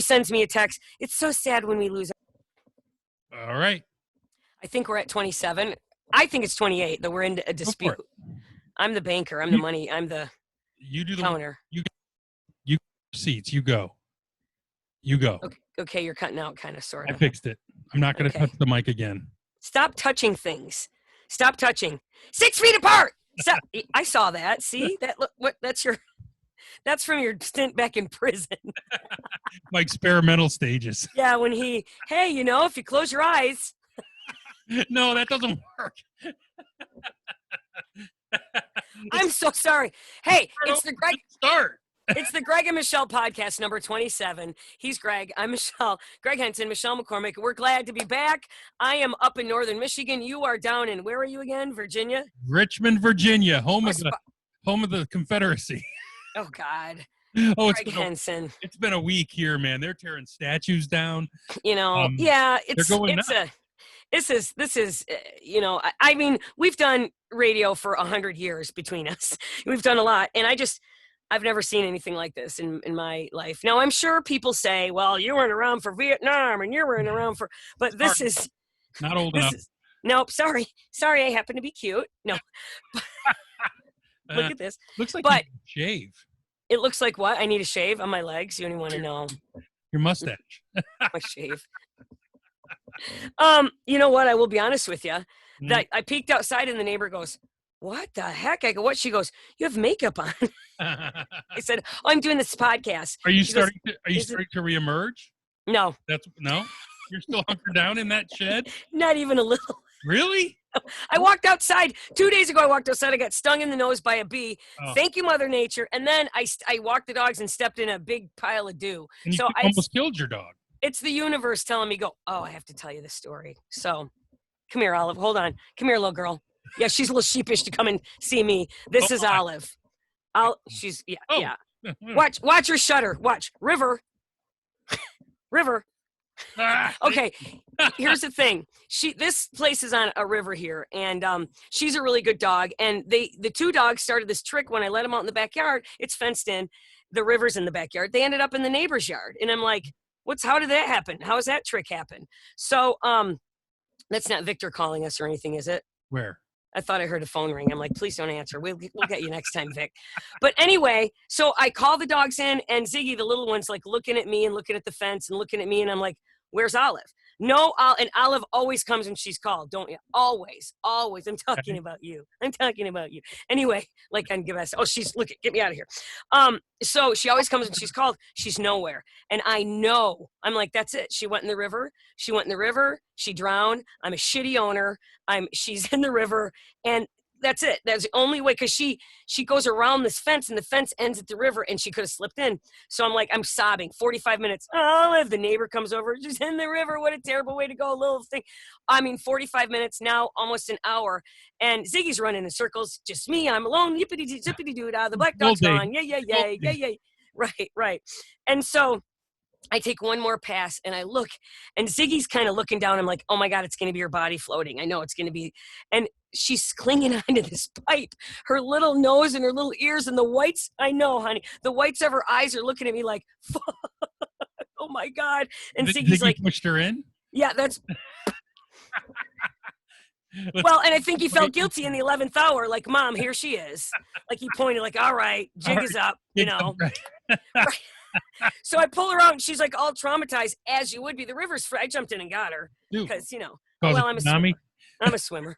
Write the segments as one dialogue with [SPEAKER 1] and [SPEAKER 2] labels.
[SPEAKER 1] sends me a text. It's so sad when we lose.
[SPEAKER 2] All right.
[SPEAKER 1] I think we're at 27. I think it's 28, though we're in a dispute. I'm the banker. I'm the money. I'm the counter.
[SPEAKER 2] You seats. You go.
[SPEAKER 1] Okay, you're cutting out kind of, sort of.
[SPEAKER 2] I fixed it. I'm not going to touch the mic again.
[SPEAKER 1] Stop touching things. Stop touching. 6 feet apart. Stop. I saw that. See that? Look, that's from your stint back in prison.
[SPEAKER 2] My experimental stages.
[SPEAKER 1] Yeah, when if you close your eyes.
[SPEAKER 2] No, that doesn't work.
[SPEAKER 1] I'm so sorry. Hey, it's the Gregg.
[SPEAKER 2] Start.
[SPEAKER 1] It's the Gregg and Michelle podcast, number 27. He's Gregg. I'm Michelle. Gregg Henson, Michelle McCormick. We're glad to be back. I am up in northern Michigan. You are down in, where are you again? Virginia?
[SPEAKER 2] Richmond, Virginia, home of the Confederacy.
[SPEAKER 1] Oh, God.
[SPEAKER 2] Oh,
[SPEAKER 1] Gregg Henson.
[SPEAKER 2] It's been a week here, man. They're tearing statues down.
[SPEAKER 1] This is, I mean, we've done radio for 100 years between us. We've done a lot. And I've never seen anything like this in my life. Now, I'm sure people say, well, you weren't around for Vietnam and you weren't around but this is
[SPEAKER 2] not old enough.
[SPEAKER 1] Nope. Sorry. I happen to be cute. No. Look at this.
[SPEAKER 2] Looks like you need to shave.
[SPEAKER 1] It looks like what? I need a shave on my legs. You only want to know.
[SPEAKER 2] Your mustache.
[SPEAKER 1] My shave. You know what? I will be honest with you. That I peeked outside and the neighbor goes, "What the heck?" I go, "What?" She goes, "You have makeup on." I said, "Oh, I'm doing this podcast."
[SPEAKER 2] Are you starting to reemerge?
[SPEAKER 1] No.
[SPEAKER 2] No? You're still hunkered down in that shed?
[SPEAKER 1] Not even a little.
[SPEAKER 2] Really?
[SPEAKER 1] I walked outside 2 days ago. I got stung in the nose by a bee. Oh. Thank you, Mother Nature. And then I walked the dogs and stepped in a big pile of dew.
[SPEAKER 2] And you almost killed your dog.
[SPEAKER 1] It's the universe telling me, I have to tell you this story. So come here, Olive. Hold on. Come here, little girl. Yeah, she's a little sheepish to come and see me. This is Olive. Yeah. Watch her shudder. Watch. River. Okay, here's the thing. This place is on a river here, and she's a really good dog. And the two dogs started this trick when I let them out in the backyard. It's fenced in. The river's in the backyard. They ended up in the neighbor's yard, and I'm like, how did that happen? How does that trick happen? So that's not Victor calling us or anything, is it?
[SPEAKER 2] Where?
[SPEAKER 1] I thought I heard a phone ring. I'm like, please don't answer. We'll get you next time, Vic. But anyway, so I call the dogs in, and Ziggy, the little one's like looking at me and looking at the fence and looking at me, and I'm like, where's Olive? No, and Olive always comes when she's called, don't you? Always. I'm talking about you. Anyway, like on give us. Oh, get me out of here. So she always comes when she's called. She's nowhere, and I know. I'm like, that's it. She went in the river. She drowned. I'm a shitty owner. She's in the river, and that's it. That's the only way, because she goes around this fence, and the fence ends at the river, and she could have slipped in. So I'm sobbing. 45 minutes. Olive, the neighbor comes over. She's in the river. What a terrible way to go, little thing. 45 minutes now, almost an hour, and Ziggy's running in circles. Just me. I'm alone. Yippity-zippity-doo. The black dog's gone. Yay. Right. And so I take one more pass and I look, and Ziggy's kind of looking down. I'm like, oh my God, it's going to be her body floating. I know it's going to be. And she's clinging onto this pipe, her little nose and her little ears, and the whites, I know, honey, the whites of her eyes are looking at me like, fuck, oh my God. And Ziggy's like,
[SPEAKER 2] pushed her in?
[SPEAKER 1] Yeah, that's. Well, and I think he felt guilty in the 11th hour. Like, Mom, here she is. Like, he pointed like, all right, jig is up, Right. So I pull her out, and she's like all traumatized, as you would be. The river's free. I jumped in and got her because, I'm a swimmer. I'm a swimmer.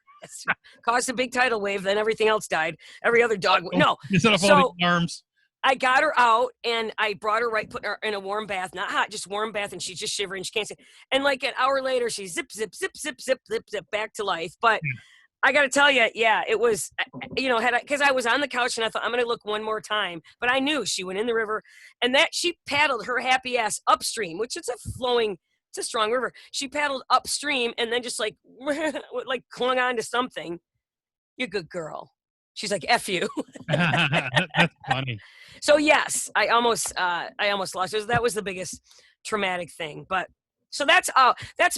[SPEAKER 1] Caused a big tidal wave, then everything else died. Every other dog. No.
[SPEAKER 2] Instead of all the arms.
[SPEAKER 1] I got her out, and I brought her put her in a warm bath, not hot, just warm bath, and she's just shivering. She can't see. And like an hour later, she's zip, back to life. But I got to tell you, it was, because I was on the couch, and I thought, I'm going to look one more time. But I knew she went in the river, and that she paddled her happy ass upstream, which is it's a strong river. She paddled upstream and then just like clung on to something. You're a good girl. She's like, F you.
[SPEAKER 2] That's funny.
[SPEAKER 1] So yes, I almost lost her. That was the biggest traumatic thing. But so that's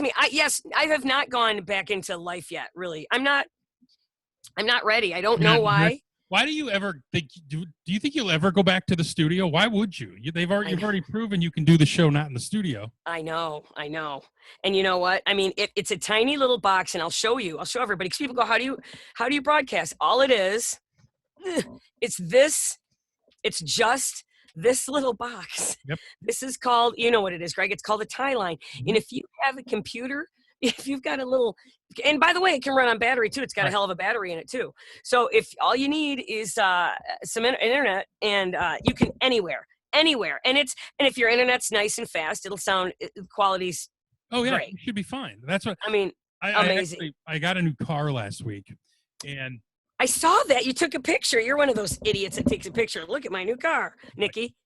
[SPEAKER 1] me. I have not gone back into life yet. Really. I'm not ready. I don't know why.
[SPEAKER 2] Why do you ever think? Do you think you'll ever go back to the studio? Why would you? You've already proven you can do the show not in the studio.
[SPEAKER 1] I know. And you know what? I mean, it's a tiny little box, and I'll show everybody. Because people go, how do you broadcast? All it is, it's this. It's just this little box.
[SPEAKER 2] Yep.
[SPEAKER 1] This is called, you know what it is, Greg? It's called a tie line.
[SPEAKER 2] Mm-hmm.
[SPEAKER 1] And if you have a computer, if you've got a little, and by the way, it can run on battery too. It's got a hell of a battery in it too. So if all you need is some internet, and you can anywhere. And if your internet's nice and fast, it'll sound quality's great.
[SPEAKER 2] You should be fine. That's what
[SPEAKER 1] I mean. Amazing.
[SPEAKER 2] I got a new car last week, and
[SPEAKER 1] I saw that you took a picture. You're one of those idiots that takes a picture. Look at my new car, Nikki.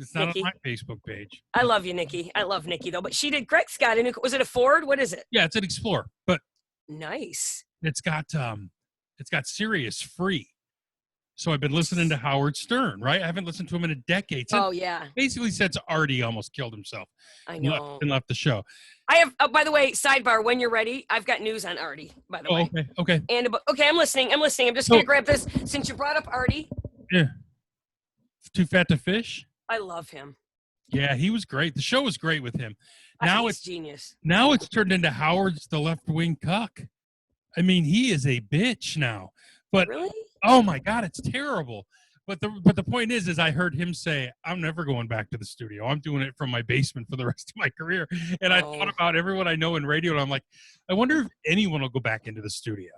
[SPEAKER 2] It's not on my Facebook page.
[SPEAKER 1] I love you, Nikki. I love Nikki though, but she did. Greg's got a new. Was it a Ford? What is it?
[SPEAKER 2] Yeah, it's an Explorer, but
[SPEAKER 1] nice.
[SPEAKER 2] It's got Sirius free. So I've been listening to Howard Stern, right? I haven't listened to him in a decade. Basically since Artie almost killed himself.
[SPEAKER 1] I know.
[SPEAKER 2] And left the show.
[SPEAKER 1] I have, by the way, sidebar, when you're ready, I've got news on Artie, by the way.
[SPEAKER 2] Okay.
[SPEAKER 1] And I'm listening. I'm just going to grab this. Since you brought up Artie.
[SPEAKER 2] Yeah. Too Fat to Fish?
[SPEAKER 1] I love him.
[SPEAKER 2] Yeah, he was great. The show was great with him.
[SPEAKER 1] Now it's genius.
[SPEAKER 2] Now it's turned into Howard's the left-wing cuck. I mean, he is a bitch now. But
[SPEAKER 1] really?
[SPEAKER 2] Oh my God, it's terrible. But the point is I heard him say, I'm never going back to the studio. I'm doing it from my basement for the rest of my career. And I thought about everyone I know in radio, and I'm like, I wonder if anyone will go back into the studio.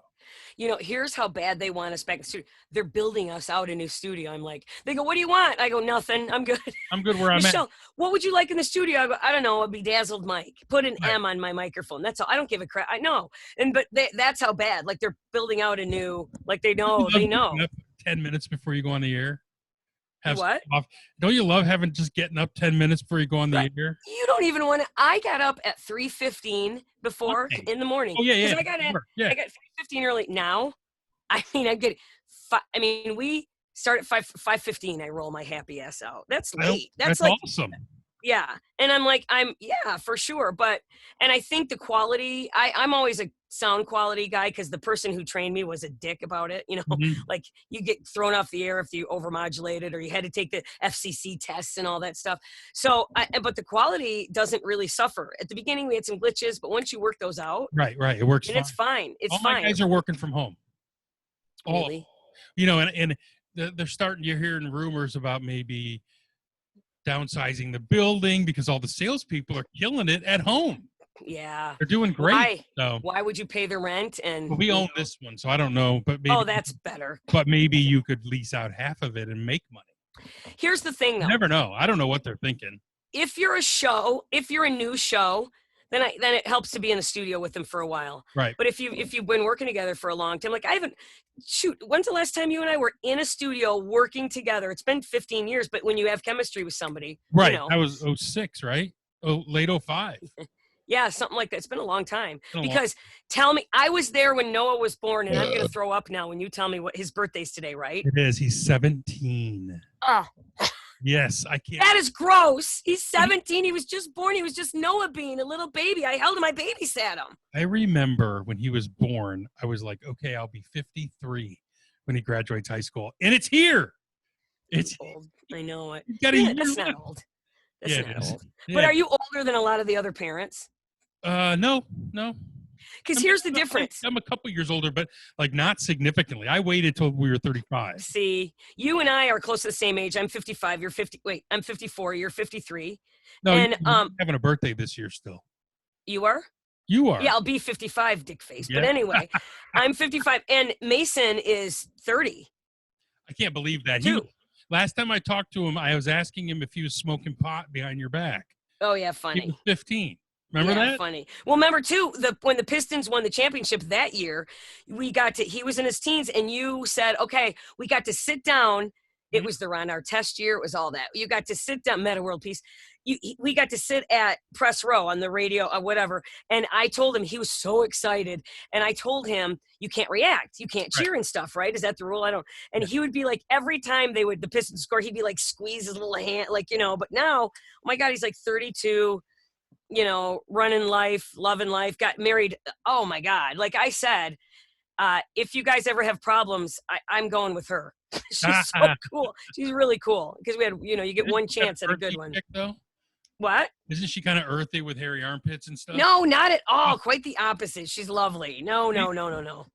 [SPEAKER 1] You know, here's how bad they want us back in the studio. They're building us out a new studio. I'm like, they go, what do you want? I go, nothing. I'm good.
[SPEAKER 2] I'm good where I'm
[SPEAKER 1] Michelle,
[SPEAKER 2] at.
[SPEAKER 1] What would you like in the studio? I go, I don't know. A bedazzled mic. Put an M on my microphone. That's all. I don't give a crap. I know. But that's how bad. Like they're building out a new, like they know.
[SPEAKER 2] 10 minutes before you go on the air.
[SPEAKER 1] What?
[SPEAKER 2] Don't you love getting up 10 minutes before you go on the air?
[SPEAKER 1] You don't even want to. I got up at 3:15 before in the morning.
[SPEAKER 2] Oh, yeah.
[SPEAKER 1] I got 3:15 early. Now, I mean, I'm getting. We start at 5:15. I roll my happy ass out. That's late. That's like
[SPEAKER 2] awesome.
[SPEAKER 1] Yeah. And I'm like, for sure. And I think the quality, I'm always a sound quality guy because the person who trained me was a dick about it. You know, like you get thrown off the air if you overmodulated, or you had to take the FCC tests and all that stuff. So, but the quality doesn't really suffer. At the beginning, we had some glitches, but once you work those out.
[SPEAKER 2] Right. It works
[SPEAKER 1] and
[SPEAKER 2] fine.
[SPEAKER 1] It's
[SPEAKER 2] all
[SPEAKER 1] fine.
[SPEAKER 2] My guys are working from home.
[SPEAKER 1] Really?
[SPEAKER 2] You know, and they're starting, you're hearing rumors about maybe downsizing the building because all the salespeople are killing it at home.
[SPEAKER 1] Yeah.
[SPEAKER 2] They're doing great.
[SPEAKER 1] Why would you pay the rent? And
[SPEAKER 2] we own this one, so I don't know. But maybe,
[SPEAKER 1] that's better.
[SPEAKER 2] But maybe you could lease out half of it and make money.
[SPEAKER 1] Here's the thing, though.
[SPEAKER 2] You never know. I don't know what they're thinking.
[SPEAKER 1] If you're a new show, then it helps to be in the studio with them for a while.
[SPEAKER 2] Right.
[SPEAKER 1] But if you've been working together for a long time, like when's the last time you and I were in a studio working together? It's been 15 years, but when you have chemistry with somebody.
[SPEAKER 2] Right.
[SPEAKER 1] You know,
[SPEAKER 2] that was 06, right? Late 05.
[SPEAKER 1] Yeah, something like that. It's been a long time. Because tell me, I was there when Noah was born, and I'm going to throw up now when you tell me what his birthday's today, right?
[SPEAKER 2] It is. He's 17.
[SPEAKER 1] Oh.
[SPEAKER 2] Yes, I can't.
[SPEAKER 1] That is gross. He's 17. He was just born. He was just Noah being a little baby. I held him. I babysat him.
[SPEAKER 2] I remember when he was born, I was like, okay, I'll be 53 when he graduates high school. And it's here. It's
[SPEAKER 1] old. I know it.
[SPEAKER 2] That's
[SPEAKER 1] not old. That's not old.
[SPEAKER 2] Yeah.
[SPEAKER 1] But are you older than a lot of the other parents?
[SPEAKER 2] No.
[SPEAKER 1] Because here's the difference.
[SPEAKER 2] I'm a couple years older, but like not significantly. I waited till we were 35.
[SPEAKER 1] See, you and I are close to the same age. I'm 55. You're 50. Wait, I'm 54. You're 53.
[SPEAKER 2] No,
[SPEAKER 1] and
[SPEAKER 2] you're having a birthday this year still.
[SPEAKER 1] You are?
[SPEAKER 2] You are.
[SPEAKER 1] Yeah, I'll be 55, dick face.
[SPEAKER 2] Yeah.
[SPEAKER 1] But anyway, I'm 55, and Mason is 30.
[SPEAKER 2] I can't believe that. Last time I talked to him, I was asking him if he was smoking pot behind your back.
[SPEAKER 1] Oh yeah, funny.
[SPEAKER 2] He was 15. Remember that?
[SPEAKER 1] Funny. Well, remember too, when the Pistons won the championship that year, he was in his teens, and you said, okay, we got to sit down. It was the Ron Artest year. It was all that. You got to sit down, Meta World Peace. We got to sit at press row on the radio or whatever. And I told him, he was so excited. And I told him, you can't react. You can't cheer and stuff, right? Is that the rule? I don't. And he would be like, every time the Pistons score, he'd be like, squeeze his little hand, like, you know. But now, oh my God, he's like 32, you know, running life, loving life, got married. Oh my God. Like I said, if you guys ever have problems, I'm going with her. She's so cool. She's really cool because we had, you get one chance at a good one.
[SPEAKER 2] Chick, though?
[SPEAKER 1] What?
[SPEAKER 2] Isn't she kind of earthy with hairy armpits and stuff?
[SPEAKER 1] No, not at all. Quite the opposite. She's lovely. No.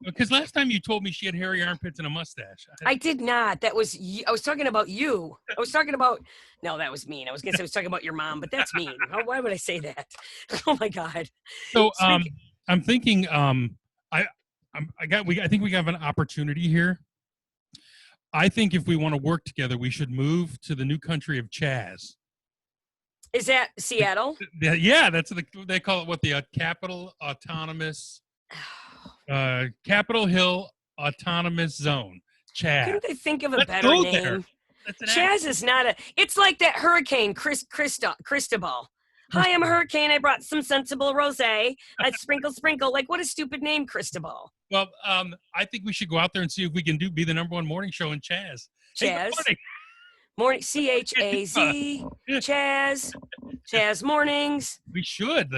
[SPEAKER 2] Because last time you told me she had hairy armpits and a mustache.
[SPEAKER 1] I did not. That was I was talking about you. I was talking about. No, that was mean. I was gonna say I was talking about your mom, but that's mean. Why would I say that? Oh my god.
[SPEAKER 2] So I'm thinking I think we have an opportunity here. I think if we want to work together, we should move to the new country of Chaz.
[SPEAKER 1] Is that Seattle?
[SPEAKER 2] Yeah, that's they call it. What, the Capitol Hill Autonomous Zone, Chaz.
[SPEAKER 1] Couldn't they think of a better name? Chaz is not a. It's like that hurricane, Cristobal. Hi, I'm a hurricane. I brought some sensible rosé. I sprinkle. Like, what a stupid name, Cristobal.
[SPEAKER 2] Well, I think we should go out there and see if we can be the #1 morning show in Chaz.
[SPEAKER 1] Chaz. Hey, morning, Chaz, Chaz mornings.
[SPEAKER 2] We should.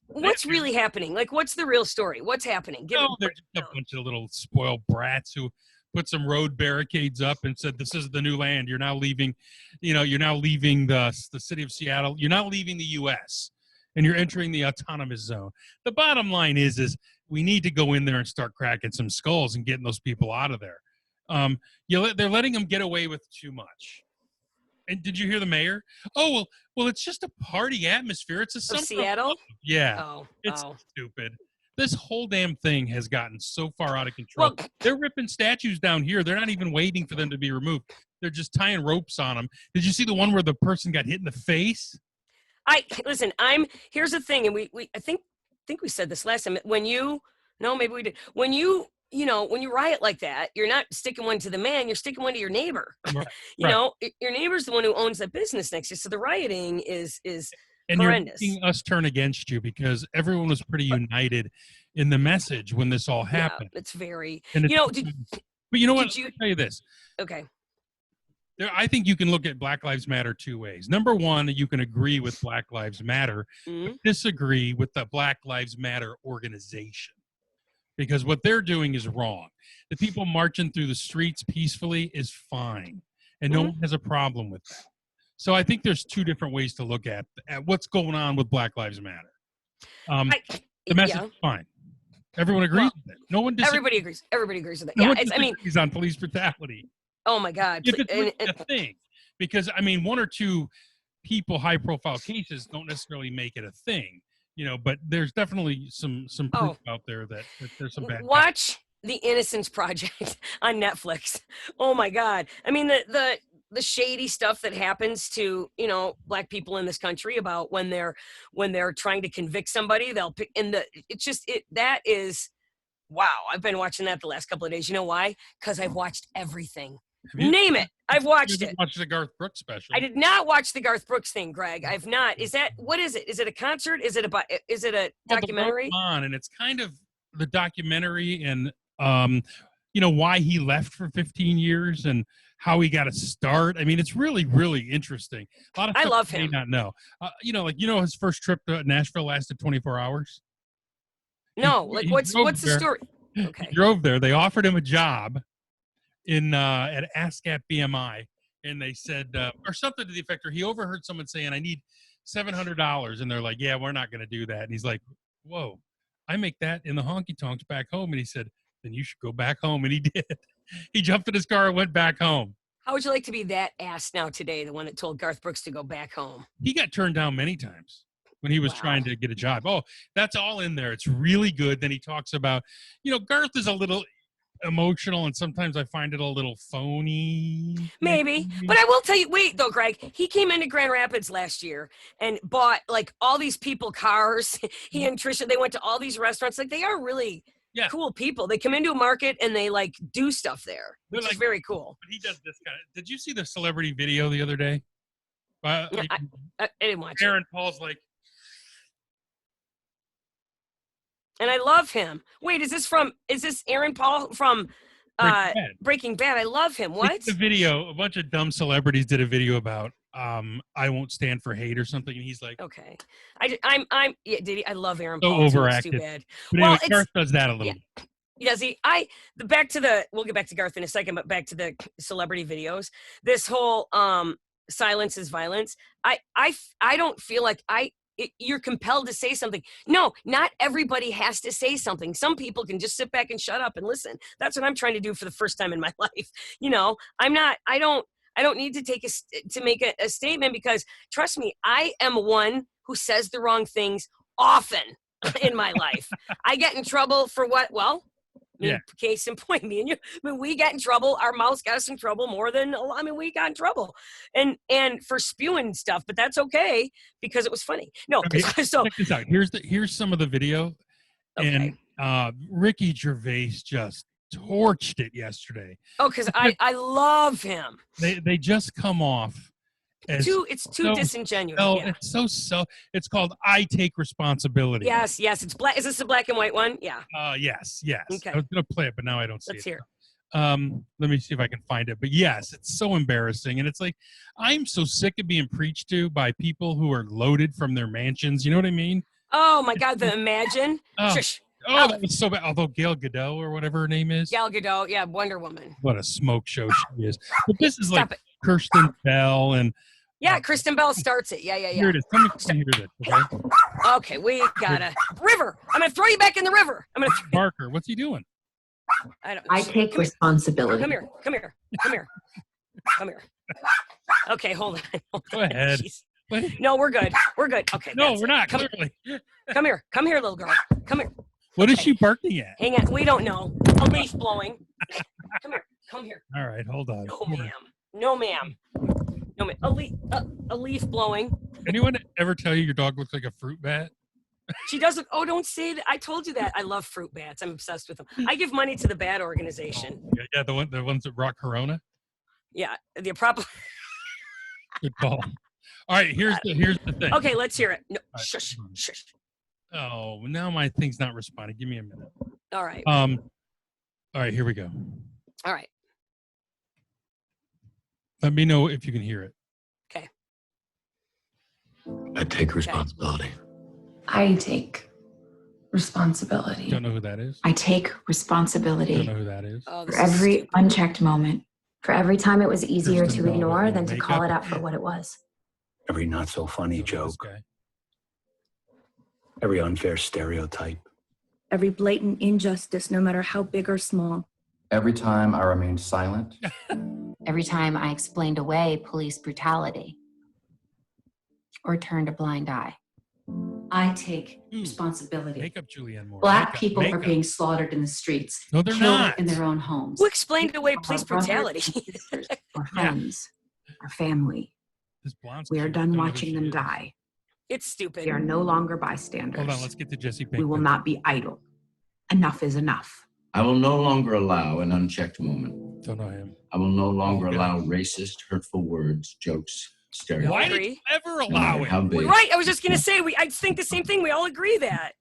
[SPEAKER 1] What's really happening? Like, what's the real story? What's happening?
[SPEAKER 2] They're just a bunch of little spoiled brats who put some road barricades up and said, "This is the new land. You're now leaving. You're now leaving the city of Seattle. You're now leaving the U.S. and you're entering the autonomous zone." The bottom line is we need to go in there and start cracking some skulls and getting those people out of there. They're letting them get away with too much. And did you hear the mayor? Oh, well, it's just a party atmosphere. It's a summer of
[SPEAKER 1] Seattle.
[SPEAKER 2] Yeah, it's stupid. This whole damn thing has gotten so far out of control. Well, they're ripping statues down here. They're not even waiting for them to be removed. They're just tying ropes on them. Did you see the one where the person got hit in the face?
[SPEAKER 1] Here's the thing, and I think we said this last time. Maybe we did. When you riot like that, you're not sticking one to the man, you're sticking one to your neighbor. Right. Your neighbor's the one who owns that business next to you. So the rioting is
[SPEAKER 2] and
[SPEAKER 1] horrendous.
[SPEAKER 2] You're making us turn against you because everyone was pretty united in the message when this all happened.
[SPEAKER 1] Yeah, it's very,
[SPEAKER 2] but you know what? I'll tell you this.
[SPEAKER 1] Okay.
[SPEAKER 2] I think you can look at Black Lives Matter two ways. Number one, you can agree with Black Lives Matter, but disagree with the Black Lives Matter organization. Because what they're doing is wrong. The people marching through the streets peacefully is fine, and no one has a problem with that. So I think there's two different ways to look at what's going on with Black Lives Matter. The message is fine. Everyone agrees with it. No one disagrees.
[SPEAKER 1] Everybody agrees with it.
[SPEAKER 2] No one disagrees on police brutality.
[SPEAKER 1] Oh my God!
[SPEAKER 2] If it's really a thing, because one or two high-profile cases don't necessarily make it a thing. But there's definitely some proof out there that there's some bad.
[SPEAKER 1] Watch The Innocence Project on Netflix. Oh my God! The shady stuff that happens to Black people in this country about when they're trying to convict somebody, they'll pick that is wow. I've been watching that the last couple of days. You know why? Because I've watched everything. Name it. I've watched it.
[SPEAKER 2] Watched the Garth Brooks special.
[SPEAKER 1] I did not watch the Garth Brooks thing, Greg. I've not. What is it? Is it a concert? Is it a documentary?
[SPEAKER 2] And it's kind of the documentary and why he left for 15 years and how he got a start. It's really, really interesting. A lot of stuff
[SPEAKER 1] I love him.
[SPEAKER 2] You may not know. His first trip to Nashville lasted 24 hours.
[SPEAKER 1] No, what's the story? Okay.
[SPEAKER 2] He drove there. They offered him a job at ASCAP BMI, and they said or something to the effect, or he overheard someone saying, "I need $700," and they're like, "Yeah, we're not going to do that." And he's like, "Whoa, I make that in the honky tonks back home." And he said, "Then you should go back home." And he did. He jumped in his car and went back home.
[SPEAKER 1] How would you like to be that ass now today, the one that told Garth Brooks to go back home?
[SPEAKER 2] He got turned down many times when he was trying to get a job. Oh, that's all in there. It's really good. Then he talks about, Garth is a little emotional, and sometimes I find it a little phony.
[SPEAKER 1] Maybe. But I will tell you, wait though, Greg, he came into Grand Rapids last year and bought all these people cars. He and Trisha, they went to all these restaurants. They are really cool people. They come into a market and they do stuff there, which is very cool.
[SPEAKER 2] But he does this kind of. Did you see the celebrity video the other day?
[SPEAKER 1] I didn't watch
[SPEAKER 2] Aaron Paul's like.
[SPEAKER 1] And I love him. Wait, is this Aaron Paul from Breaking Bad? I love him. What?
[SPEAKER 2] The video, a bunch of dumb celebrities did a video about I won't stand for hate or something, and he's like,
[SPEAKER 1] okay. Did he? I love Aaron
[SPEAKER 2] so
[SPEAKER 1] Paul.
[SPEAKER 2] Overacted.
[SPEAKER 1] Too bad.
[SPEAKER 2] But anyway, Garth does that a little.
[SPEAKER 1] Yeah. Yeah, see, we'll get back to Garth in a second, but back to the celebrity videos. This whole silence is violence. I don't feel like you're compelled to say something. No, not everybody has to say something. Some people can just sit back and shut up and listen. That's what I'm trying to do for the first time in my life. I don't need to make a statement, because trust me, I am one who says the wrong things often in my life. I get in trouble for what? Well, case in point, me and you, we get in trouble. Our mouths got us in trouble more than, we got in trouble and for spewing stuff, but that's okay because it was funny. No, so
[SPEAKER 2] check this out. Here's some of the video,
[SPEAKER 1] okay.
[SPEAKER 2] And Ricky Gervais just torched it yesterday.
[SPEAKER 1] Oh, because I love him.
[SPEAKER 2] They just come off.
[SPEAKER 1] It's too disingenuous. Yeah.
[SPEAKER 2] It's called I Take Responsibility.
[SPEAKER 1] Yes, it's black. Is this the black and white one? Yeah.
[SPEAKER 2] Yes.
[SPEAKER 1] Okay.
[SPEAKER 2] I was gonna play it, but now I don't see
[SPEAKER 1] Let's
[SPEAKER 2] it.
[SPEAKER 1] hear
[SPEAKER 2] it. Let me see if I can find it. But yes, it's so embarrassing, and it's like I'm so sick of being preached to by people who are loaded from their mansions. You know what I mean?
[SPEAKER 1] Oh my God, the Imagine. Shush.
[SPEAKER 2] Oh, that was so bad. Although Gal Gadot or whatever her name is.
[SPEAKER 1] Gal Gadot, yeah, Wonder Woman.
[SPEAKER 2] What a smoke show she is. But this is like Kirsten Bell and.
[SPEAKER 1] Yeah, Kristen Bell starts it. Yeah.
[SPEAKER 2] Here it is. Come hear this, okay?
[SPEAKER 1] Okay, we gotta. River! I'm gonna throw you back in the river. I'm gonna.
[SPEAKER 2] Barker, what's he doing?
[SPEAKER 3] I take responsibility.
[SPEAKER 1] Come here. Okay, hold on.
[SPEAKER 2] Go ahead.
[SPEAKER 1] No, we're good. Okay.
[SPEAKER 2] No, we're not.
[SPEAKER 1] Clearly. Come here, little girl. Come here.
[SPEAKER 2] What is she barking at?
[SPEAKER 1] Hang on. We don't know. A leaf blowing. Come here.
[SPEAKER 2] All right, hold on.
[SPEAKER 1] No, ma'am. A leaf blowing.
[SPEAKER 2] Anyone ever tell you your dog looks like a fruit bat?
[SPEAKER 1] She doesn't. Oh, don't say that. I told you that. I love fruit bats. I'm obsessed with them. I give money to the bat organization.
[SPEAKER 2] Yeah, the ones that brought Corona.
[SPEAKER 1] Yeah, the proper.
[SPEAKER 2] Good call. All right, here's the thing.
[SPEAKER 1] Okay, let's hear it. No,
[SPEAKER 2] right.
[SPEAKER 1] Shush.
[SPEAKER 2] Oh, now my thing's not responding. Give me a minute.
[SPEAKER 1] All right.
[SPEAKER 2] All right, here we go.
[SPEAKER 1] All right.
[SPEAKER 2] Let me know if you can hear it.
[SPEAKER 1] Okay.
[SPEAKER 4] I take responsibility.
[SPEAKER 3] I take responsibility.
[SPEAKER 2] Don't know who that is?
[SPEAKER 3] I take responsibility.
[SPEAKER 2] Don't know who that is?
[SPEAKER 3] For every unchecked moment.
[SPEAKER 5] For every time it was easier
[SPEAKER 2] Kristen
[SPEAKER 5] to
[SPEAKER 2] Bell
[SPEAKER 5] ignore
[SPEAKER 2] with
[SPEAKER 5] than
[SPEAKER 2] no
[SPEAKER 5] to call it
[SPEAKER 2] makeup.
[SPEAKER 5] out for what it was.
[SPEAKER 4] Every not so funny
[SPEAKER 2] Don't know this
[SPEAKER 4] joke.
[SPEAKER 2] guy.
[SPEAKER 4] Every unfair stereotype.
[SPEAKER 6] Every blatant injustice, no matter how big or small.
[SPEAKER 7] Every time I remained silent.
[SPEAKER 5] Every time I explained away police brutality or turned a blind eye.
[SPEAKER 3] I take responsibility.
[SPEAKER 2] Makeup Julianne Moore.
[SPEAKER 3] Black
[SPEAKER 2] Makeup,
[SPEAKER 3] people are
[SPEAKER 2] makeup.
[SPEAKER 3] being slaughtered in the streets.
[SPEAKER 2] No, they're
[SPEAKER 3] killed
[SPEAKER 2] not.
[SPEAKER 3] in their own homes.
[SPEAKER 1] Who explained away police
[SPEAKER 3] Our brothers
[SPEAKER 1] brutality?
[SPEAKER 3] and sisters, our friends, our family.
[SPEAKER 2] This blonde
[SPEAKER 3] We are
[SPEAKER 2] chick, I
[SPEAKER 3] done
[SPEAKER 2] don't know who
[SPEAKER 3] watching
[SPEAKER 2] she
[SPEAKER 3] them
[SPEAKER 2] is.
[SPEAKER 3] die.
[SPEAKER 1] It's stupid.
[SPEAKER 3] We are no longer bystanders.
[SPEAKER 2] Hold on, let's get to Jesse Pinkman.
[SPEAKER 3] We will not be idle. Enough is enough.
[SPEAKER 7] I will no longer allow an unchecked moment.
[SPEAKER 2] Don't know him.
[SPEAKER 7] I will no longer
[SPEAKER 2] Okay.
[SPEAKER 7] allow racist, hurtful words, jokes, stereotypes.
[SPEAKER 2] Why did
[SPEAKER 1] agree.
[SPEAKER 2] you ever
[SPEAKER 7] No
[SPEAKER 2] allow
[SPEAKER 7] matter how
[SPEAKER 2] it?
[SPEAKER 7] big.
[SPEAKER 1] Right. I was just gonna say I think the same thing. We all agree that.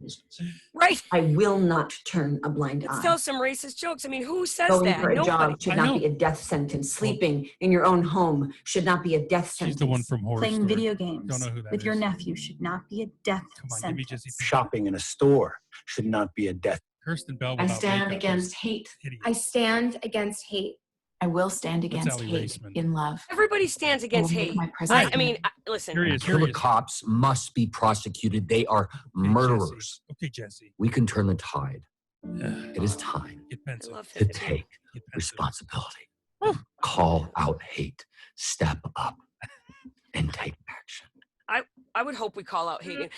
[SPEAKER 1] Right.
[SPEAKER 8] I will not turn a blind
[SPEAKER 1] Let's
[SPEAKER 8] eye.
[SPEAKER 1] tell some racist jokes. I mean, who says
[SPEAKER 8] Going
[SPEAKER 1] that?
[SPEAKER 8] for a
[SPEAKER 1] Nobody.
[SPEAKER 8] job should
[SPEAKER 2] I
[SPEAKER 8] not
[SPEAKER 2] know.
[SPEAKER 8] be a death sentence. Sleeping in your own home should not be a death sentence.
[SPEAKER 2] She's the one from Horror
[SPEAKER 6] Playing
[SPEAKER 2] Story.
[SPEAKER 6] video games
[SPEAKER 2] Don't know who that
[SPEAKER 6] with your
[SPEAKER 2] is.
[SPEAKER 6] nephew should not be a death
[SPEAKER 2] Come on, give me
[SPEAKER 6] sentence.
[SPEAKER 2] Jesse Pinkman.
[SPEAKER 4] Shopping in a store should not be a death.
[SPEAKER 2] Kirsten Bell
[SPEAKER 3] I
[SPEAKER 2] without
[SPEAKER 3] stand
[SPEAKER 2] makeup
[SPEAKER 3] against
[SPEAKER 2] is
[SPEAKER 3] hate.
[SPEAKER 2] hideous.
[SPEAKER 5] I stand against hate.
[SPEAKER 3] I will stand
[SPEAKER 2] That's
[SPEAKER 3] against
[SPEAKER 2] Ally
[SPEAKER 3] hate
[SPEAKER 2] Raceman.
[SPEAKER 3] in love.
[SPEAKER 1] Everybody stands
[SPEAKER 3] I will
[SPEAKER 1] against
[SPEAKER 3] make
[SPEAKER 1] hate.
[SPEAKER 3] my present
[SPEAKER 1] Listen.
[SPEAKER 2] Here he is. Here
[SPEAKER 9] Killer
[SPEAKER 2] he is.
[SPEAKER 9] cops must be prosecuted. They are
[SPEAKER 2] Okay,
[SPEAKER 9] murderers.
[SPEAKER 2] Jesse. Okay, Jesse.
[SPEAKER 9] We can turn the tide. It is time
[SPEAKER 2] Get
[SPEAKER 1] I
[SPEAKER 2] pensive.
[SPEAKER 1] love
[SPEAKER 9] to
[SPEAKER 1] him.
[SPEAKER 9] take
[SPEAKER 2] Get pensive.
[SPEAKER 9] responsibility. Call out hate. Step up and take action.
[SPEAKER 1] I would hope we call out hating.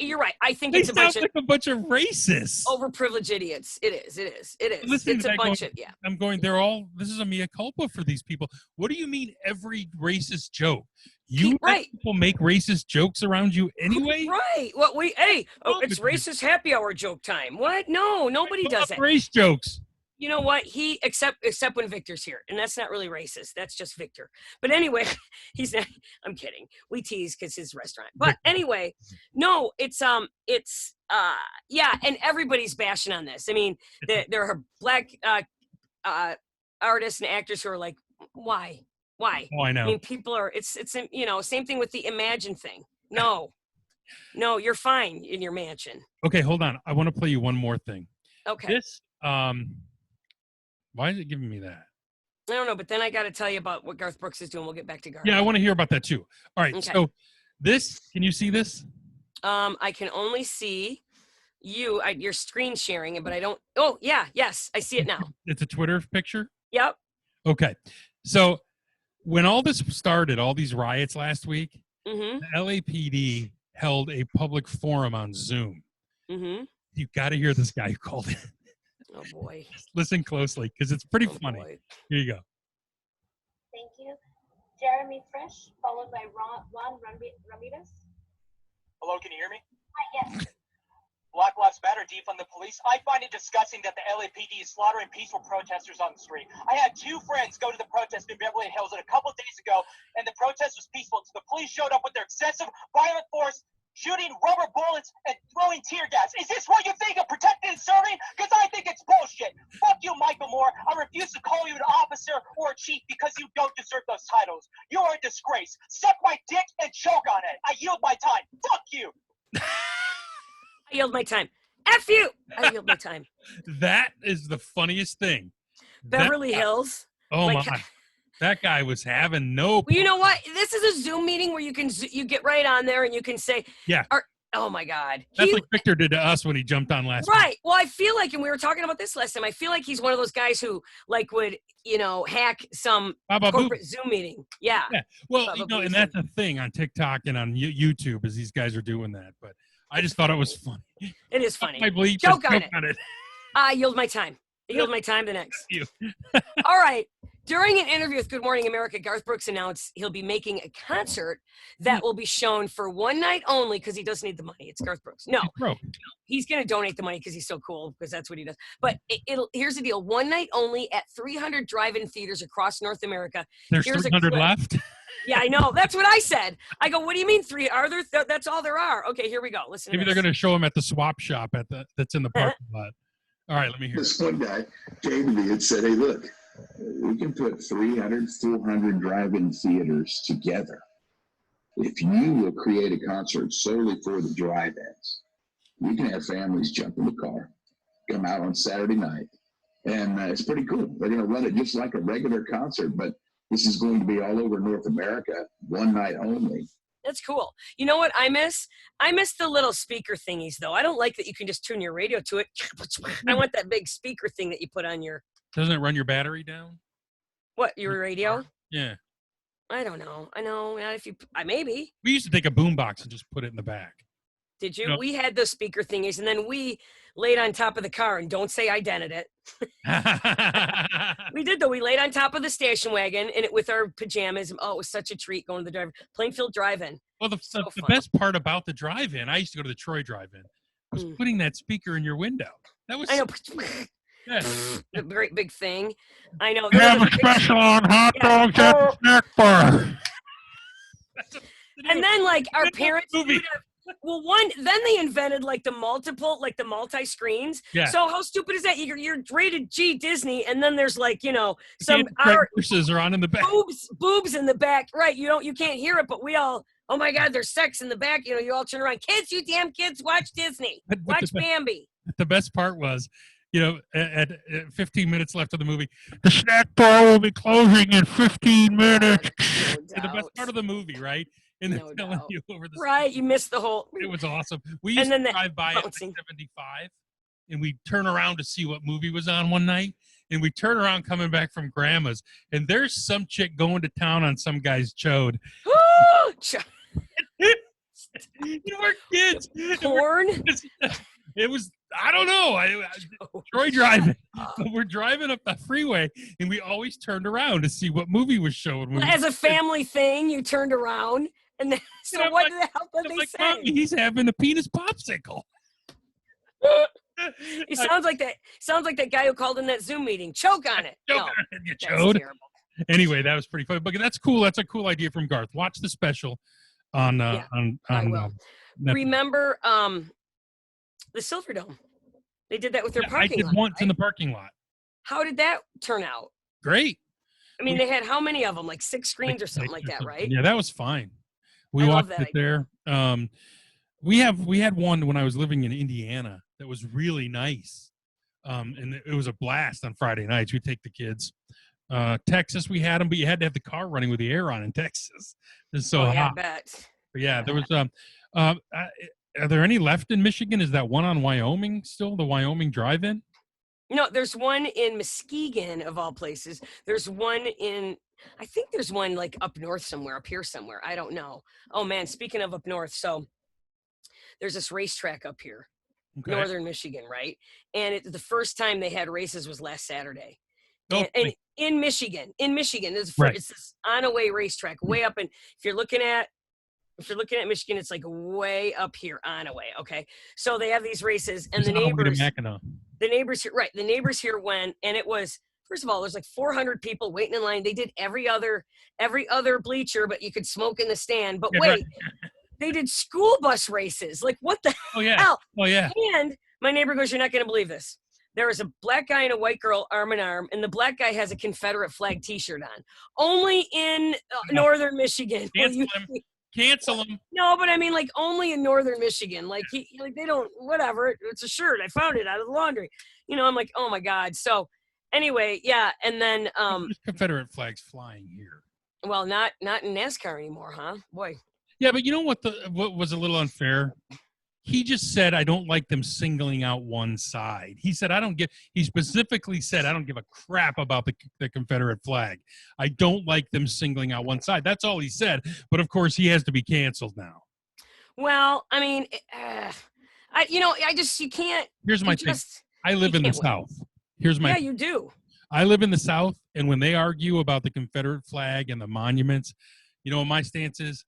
[SPEAKER 1] You're right. I think
[SPEAKER 2] They
[SPEAKER 1] it's a bunch
[SPEAKER 2] sound
[SPEAKER 1] of
[SPEAKER 2] like a bunch of racists.
[SPEAKER 1] overprivileged idiots. It is.
[SPEAKER 2] Listening
[SPEAKER 1] It's
[SPEAKER 2] to
[SPEAKER 1] a
[SPEAKER 2] that
[SPEAKER 1] bunch
[SPEAKER 2] going-
[SPEAKER 1] of yeah.
[SPEAKER 2] I'm going, this is a mea culpa for these people. What do you mean every racist joke? You let
[SPEAKER 1] Right.
[SPEAKER 2] people make racist jokes around you anyway?
[SPEAKER 1] Right. It's racist happy hour joke time. What? No, nobody
[SPEAKER 2] What
[SPEAKER 1] does
[SPEAKER 2] about
[SPEAKER 1] that.
[SPEAKER 2] race jokes.
[SPEAKER 1] You know what? Except when Victor's here, and that's not really racist. That's just Victor. But anyway, he's not. I'm kidding. We tease because his restaurant. But anyway, no, yeah, and everybody's bashing on this. I mean, there are black artists and actors who are like, why?
[SPEAKER 2] Oh, I know.
[SPEAKER 1] I mean, people are. It's same thing with the Imagine thing. No, you're fine in your mansion.
[SPEAKER 2] Okay, hold on. I want to play you one more thing.
[SPEAKER 1] Okay.
[SPEAKER 2] This Why is it giving me that?
[SPEAKER 1] I don't know, but then I got to tell you about what Garth Brooks is doing. We'll get back to Garth.
[SPEAKER 2] Yeah, I want to hear about that too. All right,
[SPEAKER 1] Okay.
[SPEAKER 2] so can you see this?
[SPEAKER 1] I can only see you. You're screen sharing it, but I don't. Oh, yeah, yes, I see it now.
[SPEAKER 2] It's a Twitter picture?
[SPEAKER 1] Yep.
[SPEAKER 2] Okay. So when all this started, all these riots last week,
[SPEAKER 1] Mm-hmm.
[SPEAKER 2] the LAPD held a public forum on Zoom.
[SPEAKER 1] Mm-hmm.
[SPEAKER 2] You got to hear this guy who called in.
[SPEAKER 1] Oh, boy.
[SPEAKER 2] Listen closely because it's pretty funny.
[SPEAKER 1] Boy.
[SPEAKER 2] Here you go.
[SPEAKER 10] Thank you. Jeremy Fresh, followed by Juan Ramirez.
[SPEAKER 11] Hello, can you hear me?
[SPEAKER 10] Hi, yes.
[SPEAKER 11] Black Lives Matter defund the police. I find it disgusting that the LAPD is slaughtering peaceful protesters on the street. I had 2 friends go to the protest in Beverly Hills a couple days ago, and the protest was peaceful. So the police showed up with their excessive violent force, shooting rubber bullets and throwing tear gas. Is this what you think of protecting and serving? Because I think it's bullshit. Fuck you, Michael Moore. I refuse to call you an officer or a chief because you don't deserve those titles. You are a disgrace. Suck my dick and choke on it. I yield my time. Fuck you.
[SPEAKER 1] I yield my time. F you. I yield my time.
[SPEAKER 2] That is the funniest thing.
[SPEAKER 1] Beverly Hills.
[SPEAKER 2] Oh,
[SPEAKER 1] like,
[SPEAKER 2] my. That guy was having no.
[SPEAKER 1] Well, you know what? This is a Zoom meeting where you get right on there and you can say,
[SPEAKER 2] yeah.
[SPEAKER 1] Oh my God.
[SPEAKER 2] That's like Victor did to us when he jumped on last week.
[SPEAKER 1] Right. Well, I feel like, and we were talking about this last time, I feel like he's one of those guys who like would, hack some corporate Zoom meeting. Yeah.
[SPEAKER 2] Well, and that's the thing on TikTok and on YouTube is these guys are doing that. But I just thought it was funny.
[SPEAKER 1] It is funny.
[SPEAKER 2] Joke on it.
[SPEAKER 1] I yield my time. I yield my time to next.
[SPEAKER 2] You.
[SPEAKER 1] All right. During an interview with Good Morning America, Garth Brooks announced he'll be making a concert that will be shown for one night only because he doesn't need the money. It's Garth Brooks. No, he's going to donate the money because he's so cool because that's what he does. But here's the deal. One night only at 300 drive-in theaters across North America.
[SPEAKER 2] There's 300 left?
[SPEAKER 1] Yeah, I know. That's what I said. I go, what do you mean 3? Are there? That's all there are. Okay, here we go. Listen.
[SPEAKER 2] Maybe they're going to show him at the swap shop that's in the parking lot. All right, let me hear.
[SPEAKER 12] This one guy came to me and said, "Hey, look, we can put 300, 400 drive-in theaters together. If you will create a concert solely for the drive-ins, you can have families jump in the car, come out on Saturday night, and it's pretty cool. They're going to run it just like a regular concert, but this is going to be all over North America, one night only."
[SPEAKER 1] That's cool. You know what I miss? I miss the little speaker thingies, though. I don't like that you can just tune your radio to it. I want that big speaker thing that you put on your...
[SPEAKER 2] Doesn't it run your battery down?
[SPEAKER 1] What, your radio?
[SPEAKER 2] Yeah.
[SPEAKER 1] I don't know. I know. If you, maybe.
[SPEAKER 2] We used to take a boombox and just put it in the back.
[SPEAKER 1] Did you? We had those speaker thingies, and then we laid on top of the car, and don't say I dented it. We did, though. We laid on top of the station wagon and with our pajamas. Oh, it was such a treat going to the Plainfield Drive-In.
[SPEAKER 2] Well, the best part about the drive-in, I used to go to the Troy Drive-In, was putting that speaker in your window. That was...
[SPEAKER 1] I know.
[SPEAKER 2] Yeah.
[SPEAKER 1] The great big thing. I know.
[SPEAKER 2] We have a special on hot dogs at the snack bar.
[SPEAKER 1] And then, like, our parents would have, then they invented like the multi-screens.
[SPEAKER 2] Yeah.
[SPEAKER 1] So how stupid is that? You're rated G Disney, and then there's like, some
[SPEAKER 2] nurses are on in the back.
[SPEAKER 1] Boobs in the back. Right. You can't hear it, but we all, oh my God, there's sex in the back. You all turn around. Kids, you damn kids, watch Disney. Watch Bambi.
[SPEAKER 2] The best part was, at 15 minutes left of the movie, the snack bar will be closing in 15 minutes.
[SPEAKER 1] No
[SPEAKER 2] The best part of the movie, right? And they're telling you over the
[SPEAKER 1] right, you missed the whole.
[SPEAKER 2] It was awesome. We used to drive by at 75, and we'd turn around to see what movie was on one night, and we turn around coming back from Grandma's, and there's some chick going to town on some guy's chode. Our kids.
[SPEAKER 1] Porn?
[SPEAKER 2] It was, I don't know. Troy driving. We're driving up the freeway, and we always turned around to see what movie was showing.
[SPEAKER 1] As a family thing, you turned around, and then, so what the hell did they say?
[SPEAKER 2] Mommy, he's having a penis popsicle.
[SPEAKER 1] He sounds like that guy who called in that Zoom meeting. Choke on it.
[SPEAKER 2] Choke on it, you chode. Anyway, that was pretty funny. But that's cool. That's a cool idea from Garth. Watch the special on Netflix.
[SPEAKER 1] Remember the Silverdome? They did that with their parking lot.
[SPEAKER 2] I did once in the parking lot.
[SPEAKER 1] How did that turn out?
[SPEAKER 2] Great.
[SPEAKER 1] I mean, they had how many of them? Like 6 screens or something like that, right?
[SPEAKER 2] Yeah, that was fine. We watched it there. We had one when I was living in Indiana that was really nice. And it was a blast on Friday nights. We take the kids. Texas, we had them, but you had to have the car running with the air on in Texas. It's so
[SPEAKER 1] yeah,
[SPEAKER 2] hot.
[SPEAKER 1] I bet.
[SPEAKER 2] But yeah, there was are there any left in Michigan? Is that one on Wyoming still? The Wyoming drive-in?
[SPEAKER 1] No, there's one in Muskegon of all places. There's one I think there's one like up north somewhere, up here somewhere. I don't know. Oh man, speaking of up north, so there's this racetrack up here, northern Michigan, right? And the first time they had races was last Saturday. And in Michigan, it's this on-a-way racetrack way up. And if you're looking at Michigan, it's like way up here on a way. Okay. So they have these races and the neighbors here went, and it was, first of all, there's like 400 people waiting in line. They did every other bleacher, but you could smoke in the stand. But they did school bus races. Like what the hell?
[SPEAKER 2] Oh yeah.
[SPEAKER 1] And my neighbor goes, you're not going to believe this. There was a black guy and a white girl arm in arm, and the black guy has a Confederate flag T-shirt on. Only in northern Michigan.
[SPEAKER 2] Cancel them.
[SPEAKER 1] No, but I mean, like, only in northern Michigan. Like, they don't, whatever. It's a shirt. I found it out of the laundry. I'm like, oh my God. So anyway, yeah. And then
[SPEAKER 2] There's Confederate flags flying here.
[SPEAKER 1] Well, not in NASCAR anymore, huh? Boy.
[SPEAKER 2] Yeah, but you know what was a little unfair? He just said, I don't like them singling out one side. He said, he specifically said, I don't give a crap about the Confederate flag. I don't like them singling out one side. That's all he said. But of course, he has to be canceled now.
[SPEAKER 1] Well, I mean, you can't.
[SPEAKER 2] Here's my thing. I live in the South.
[SPEAKER 1] Yeah, you do.
[SPEAKER 2] I live in the South. And when they argue about the Confederate flag and the monuments, what my stance is?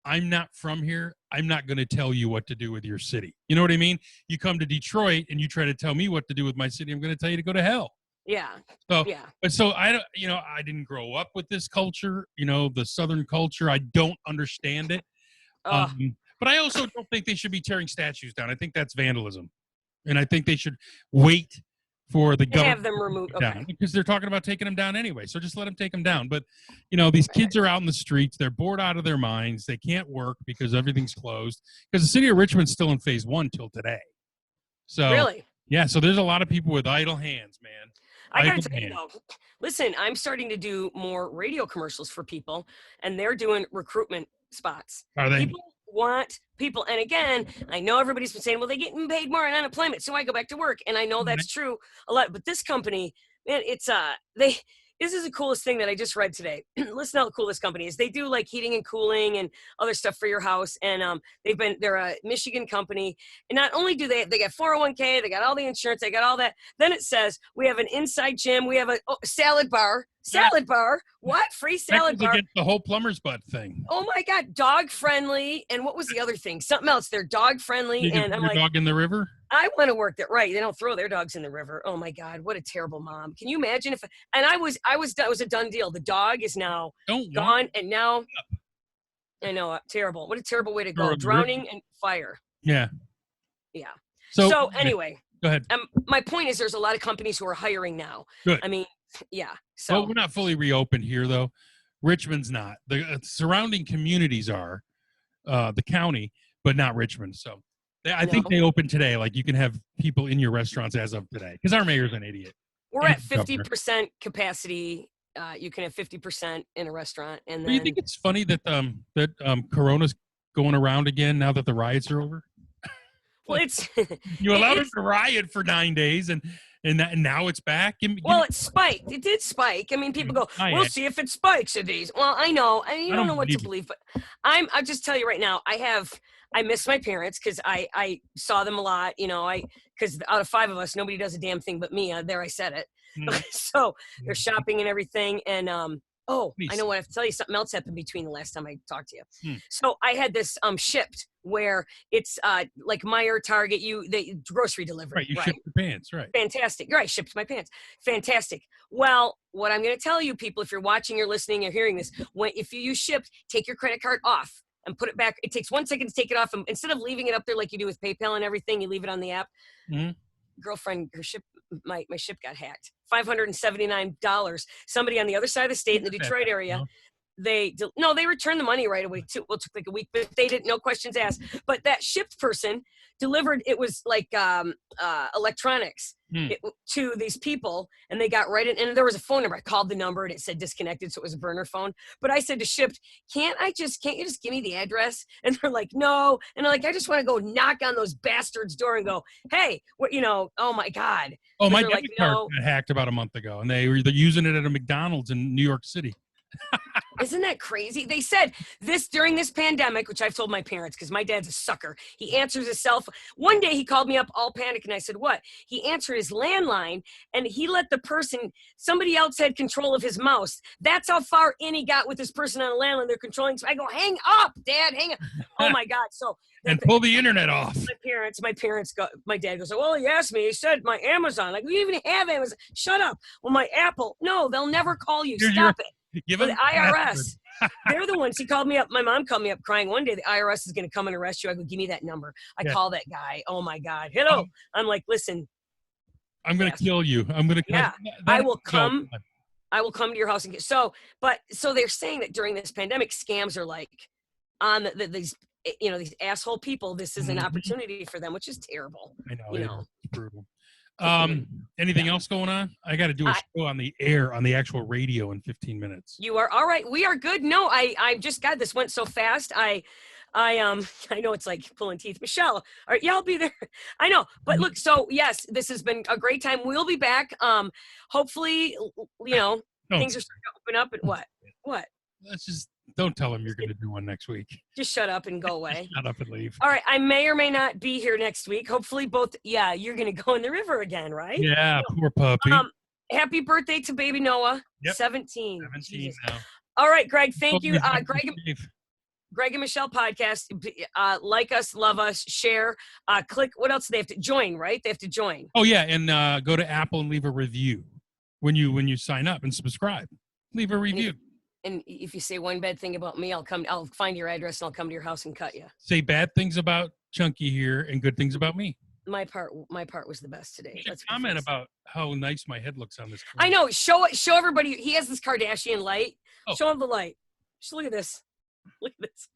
[SPEAKER 2] I'm not from here. I'm not going to tell you what to do with your city. You know what I mean? You come to Detroit and you try to tell me what to do with my city. I'm going to tell you to go to hell.
[SPEAKER 1] Yeah.
[SPEAKER 2] So, yeah. But so I don't, I didn't grow up with this culture, the Southern culture. I don't understand it. But I also don't think they should be tearing statues down. I think that's vandalism. And I think they should wait for the government
[SPEAKER 1] have them removed
[SPEAKER 2] down, because they're talking about taking them down anyway. So just let them take them down. But these kids are out in the streets. They're bored out of their minds. They can't work because everything's closed. Because the city of Richmond's still in phase 1 till today. So
[SPEAKER 1] really,
[SPEAKER 2] yeah. So there's a lot of people with idle hands, man.
[SPEAKER 1] I gotta tell you though, listen, I'm starting to do more radio commercials for people, and they're doing recruitment spots.
[SPEAKER 2] Are they?
[SPEAKER 1] People want people, and again, I know everybody's been saying, well, they're getting paid more on unemployment, so I go back to work, and I know that's true a lot. But this company, man, it's this is the coolest thing that I just read today. Listen how cool this company is. They do like heating and cooling and other stuff for your house. And they're a Michigan company. And not only do they got 401k, they got all the insurance, they got all that. Then it says we have an inside gym, we have a salad bar. Salad bar? What? Free salad bar?
[SPEAKER 2] Against the whole plumber's butt thing.
[SPEAKER 1] Oh my God, dog friendly. And what was the other thing? Something else. They're dog friendly.
[SPEAKER 2] You can
[SPEAKER 1] and
[SPEAKER 2] put
[SPEAKER 1] I'm
[SPEAKER 2] your
[SPEAKER 1] like,
[SPEAKER 2] dog in the river?
[SPEAKER 1] I want to work there. Right. They don't throw their dogs in the river. Oh my God. What a terrible mom. Can you imagine if, and it was a done deal. The dog is now gone. And now, I know, terrible. What a terrible way to go. Drowning and fire.
[SPEAKER 2] Yeah.
[SPEAKER 1] Yeah.
[SPEAKER 2] So
[SPEAKER 1] anyway,
[SPEAKER 2] go ahead.
[SPEAKER 1] My point is there's a lot of companies who are hiring now.
[SPEAKER 2] Good.
[SPEAKER 1] I mean, yeah. So
[SPEAKER 2] well, we're not fully reopened here though. Richmond's not. The surrounding communities are, the county, but not Richmond. So I think they opened today. Like you can have people in your restaurants as of today because our mayor's an idiot.
[SPEAKER 1] We're at 50% capacity. You can have 50% in a restaurant. And
[SPEAKER 2] do you think it's funny that Corona's going around again now that the riots are over?
[SPEAKER 1] Well, it's
[SPEAKER 2] you allowed it to riot for 9 days and now it's back.
[SPEAKER 1] It spiked. It did spike. I mean, people go, we'll see if it spikes in these. Well, I know. I don't know what to believe, but I'll just tell you right now, I miss my parents because I saw them a lot, because out of 5 of us, nobody does a damn thing but me. There, I said it. So they're shopping and everything. And, I know what I have to tell you. Something else happened between the last time I talked to you. So I had this shipped where it's like Meijer, Target, the grocery delivery.
[SPEAKER 2] Right, you shipped your pants, right?
[SPEAKER 1] Fantastic. Right, shipped my pants. Fantastic. Well, what I'm going to tell you, people, if you're watching or listening or hearing this, if you use shipped, take your credit card off and put it back. It takes 1 second to take it off. And instead of leaving it up there like you do with PayPal and everything, you leave it on the app. Girlfriend, my ship got hacked. $579. Somebody on the other side of the state in the Detroit area. They returned the money right away too. Well, it took like a week, but they didn't, no questions asked. But that shipped person delivered, it was like electronics. to these people, and they got right in, and there was a phone number. I called the number and it said disconnected, so it was a burner phone. But I said to Shipped, can't you just give me the address? And they're like, no. And they're like, I just want to go knock on those bastards' door and go, hey, what, oh my God.
[SPEAKER 2] Oh, my
[SPEAKER 1] debit
[SPEAKER 2] card got hacked about a month ago, and they were using it at a McDonald's in New York City.
[SPEAKER 1] Isn't that crazy? They said this during this pandemic, which I've told my parents because my dad's a sucker. He answers his cell phone. One day he called me up all panicked, and I said, what? He answered his landline, and he let somebody else had control of his mouse. That's how far in he got with this person on a landline. They're controlling. So I go, hang up, Dad, hang up. Oh my God. So
[SPEAKER 2] and pull the internet off.
[SPEAKER 1] My dad goes, well, he asked me. He said my Amazon. Like, we didn't even have Amazon. Shut up. Well, my Apple. No, they'll never call you. Stop it.
[SPEAKER 2] Give
[SPEAKER 1] the IRS. They're the ones. He called me up. My mom called me up crying. One day the IRS is going to come and arrest you. I go, give me that number. I call that guy. Oh my God. Hello. I'm like, listen.
[SPEAKER 2] I'm going to kill you. I'm going to.
[SPEAKER 1] Yeah. I will come. I will come to your house and get. So they're saying that during this pandemic, scams are like on these these asshole people. This is an opportunity for them, which is terrible.
[SPEAKER 2] I know. It's brutal. Anything else going on? I got to do a show on the air on the actual radio in 15 minutes.
[SPEAKER 1] You are all right. We are good. No, I just got this went so fast. I know it's like pulling teeth. Michelle, all right, yeah, I'll be there. I know. But look, so yes, this has been a great time. We'll be back. Hopefully, things are starting to open up and what?
[SPEAKER 2] Let's just don't tell him you're going to do one next week.
[SPEAKER 1] Just shut up and go away.
[SPEAKER 2] Shut up and leave.
[SPEAKER 1] All right. I may or may not be here next week. Hopefully you're going to go in the river again, right?
[SPEAKER 2] Yeah, poor puppy.
[SPEAKER 1] Happy birthday to baby Noah.
[SPEAKER 2] Yep.
[SPEAKER 1] 17.
[SPEAKER 2] 17 now.
[SPEAKER 1] All right, Greg. Thank you. Greg and Michelle podcast. Like us, love us, share, click. What else do they have to join, right? They have to join.
[SPEAKER 2] Oh yeah. And go to Apple and leave a review when you sign up and subscribe. Leave a review.
[SPEAKER 1] And if you say one bad thing about me, I'll find your address and I'll come to your house and cut you.
[SPEAKER 2] Say bad things about Chunky here and good things about me.
[SPEAKER 1] My part was the best today.
[SPEAKER 2] Let's comment about how nice my head looks on this.
[SPEAKER 1] I know. Show everybody. He has this Kardashian light. Oh. Show him the light. Just look at this. Look at this.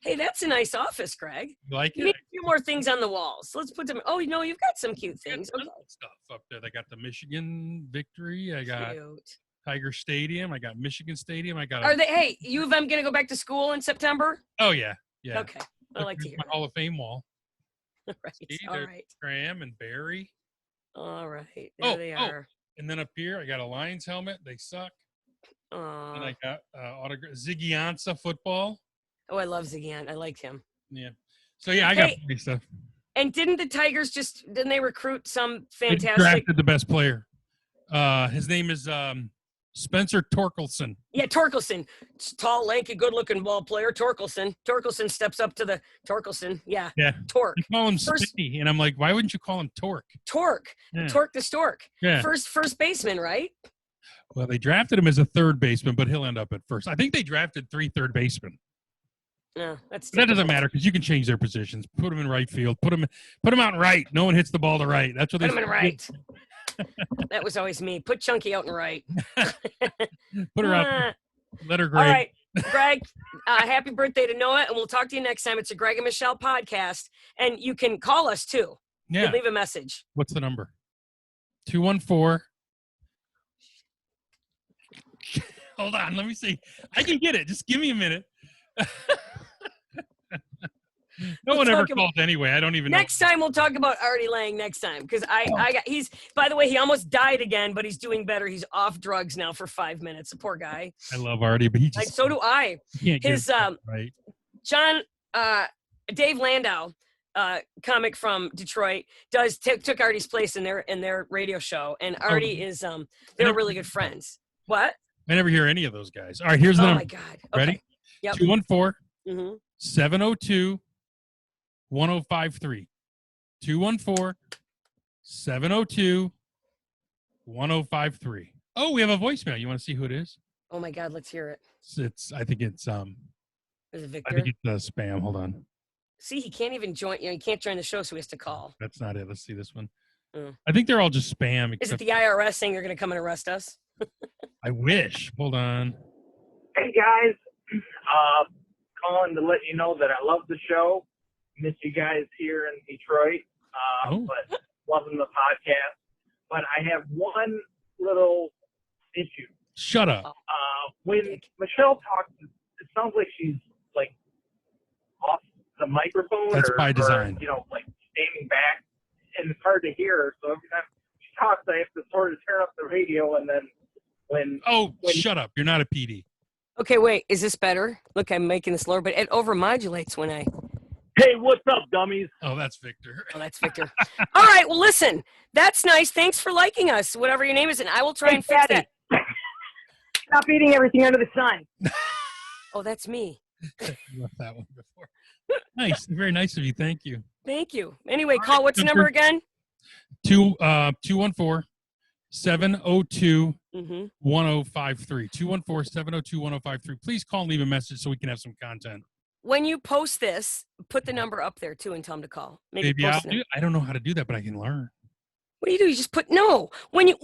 [SPEAKER 1] Hey, that's a nice office, Greg.
[SPEAKER 2] You like it?
[SPEAKER 1] You need a few more things on the walls. Let's put them. Oh, you've got some cute things. Okay.
[SPEAKER 2] Stuff up there. I got the Michigan victory. I got Tiger Stadium. I got Michigan Stadium.
[SPEAKER 1] Are they? Hey, U of M going to go back to school in September?
[SPEAKER 2] Oh yeah.
[SPEAKER 1] Okay, I like to hear.
[SPEAKER 2] My Hall of Fame wall.
[SPEAKER 1] Right.
[SPEAKER 2] See,
[SPEAKER 1] all right.
[SPEAKER 2] Graham and Barry.
[SPEAKER 1] All right. There they are.
[SPEAKER 2] And then up here, I got a Lions helmet. They suck. And I got autograph Ziggy Ansah football.
[SPEAKER 1] Oh, I love Ziggy Ansah. I liked him.
[SPEAKER 2] Yeah. So yeah, I got free stuff.
[SPEAKER 1] And didn't the Tigers didn't they recruit some fantastic?
[SPEAKER 2] They drafted the best player. His name is Spencer Torkelson.
[SPEAKER 1] Yeah, Torkelson. Tall, lanky, good-looking ball player. Torkelson. Torkelson steps up to the Torkelson. Yeah.
[SPEAKER 2] Yeah.
[SPEAKER 1] Torque.
[SPEAKER 2] You call him Spitty, and I'm like, why wouldn't you call him Torque?
[SPEAKER 1] Torque. Yeah. Torque the Stork.
[SPEAKER 2] Yeah.
[SPEAKER 1] First baseman, right?
[SPEAKER 2] Well, they drafted him as a third baseman, but he'll end up at first. I think they drafted 3 third basemen.
[SPEAKER 1] No, that
[SPEAKER 2] doesn't matter because you can change their positions. Put them in right field. Put them out in right. No one hits the ball to right. That's what they
[SPEAKER 1] put them in right. That was always me. Put Chunky out in right.
[SPEAKER 2] Put her out. Let her grade.
[SPEAKER 1] All right, Greg. Happy birthday to Noah, and we'll talk to you next time. It's a Gregg and Michelle podcast, and you can call us too.
[SPEAKER 2] Yeah.
[SPEAKER 1] Leave a message.
[SPEAKER 2] What's the number? 214. Hold on, let me see. I can get it. Just give me a minute. No one ever calls anyway. I don't even know.
[SPEAKER 1] Next time we'll talk about Artie Lang next time because he's by the way, he almost died again, but he's doing better. He's off drugs now for 5 minutes. The poor guy.
[SPEAKER 2] I love Artie, but he just
[SPEAKER 1] so do I.
[SPEAKER 2] His right.
[SPEAKER 1] Dave Landau, comic from Detroit, took Artie's place in their radio show, and Artie is they're really good friends. What?
[SPEAKER 2] I never hear any of those guys. All right, here's the number.
[SPEAKER 1] Oh my God. Okay.
[SPEAKER 2] Ready?
[SPEAKER 1] Yep.
[SPEAKER 2] 214 702 1053. 214 702 1053. Oh, we have a voicemail. You want to see who it is?
[SPEAKER 1] Oh my God, let's hear it.
[SPEAKER 2] I think it's
[SPEAKER 1] Is it Victor?
[SPEAKER 2] I think it's spam. Hold on.
[SPEAKER 1] See, he can't even join. He can't join the show, so he has to call.
[SPEAKER 2] That's not it. Let's see this one. I think they're all just spam.
[SPEAKER 1] Is it the IRS saying they're going to come and arrest us?
[SPEAKER 2] I wish. Hold on.
[SPEAKER 13] Hey guys, calling to let you know that I love the show. Miss you guys here in Detroit. But loving the podcast, but I have one little issue.
[SPEAKER 2] Shut up.
[SPEAKER 13] When Michelle talks, it sounds like she's like off the microphone.
[SPEAKER 2] That's by design.
[SPEAKER 13] Or, like standing back, and it's hard to hear her. So every time she talks, I have to sort of turn up the radio, and then when
[SPEAKER 2] shut up! You're not a PD.
[SPEAKER 1] Okay, wait. Is this better? Look, I'm making this lower, but it overmodulates when I.
[SPEAKER 13] Hey, what's up, dummies?
[SPEAKER 2] Oh, that's Victor.
[SPEAKER 1] Oh, that's Victor. All right. Well, listen. That's nice. Thanks for liking us, whatever your name is, and I will try and fix that.
[SPEAKER 14] Stop eating everything under the sun.
[SPEAKER 1] Oh, that's me.
[SPEAKER 2] You left that one before. Nice. Very nice of you. Thank you.
[SPEAKER 1] Thank you. Anyway, call. What's the number again?
[SPEAKER 2] 214-702-1053. 214-702-1053. Please call and leave a message so we can have some content.
[SPEAKER 1] When you post this, put the number up there too and tell them to call.
[SPEAKER 2] Maybe I'll do. I don't know how to do that, but I can learn.
[SPEAKER 1] What do? You just put when you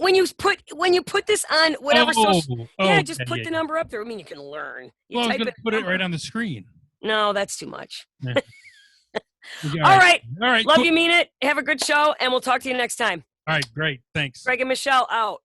[SPEAKER 1] put this on whatever social. Yeah, just put the number up there. I mean, you can learn.
[SPEAKER 2] I was going to put it right on the screen.
[SPEAKER 1] No, that's too much.
[SPEAKER 2] Yeah.
[SPEAKER 1] All right.
[SPEAKER 2] All right.
[SPEAKER 1] Love
[SPEAKER 2] cool.
[SPEAKER 1] you, mean it. Have a good show, and we'll talk to you next time.
[SPEAKER 2] All right, great. Thanks.
[SPEAKER 1] Gregg and Michelle out.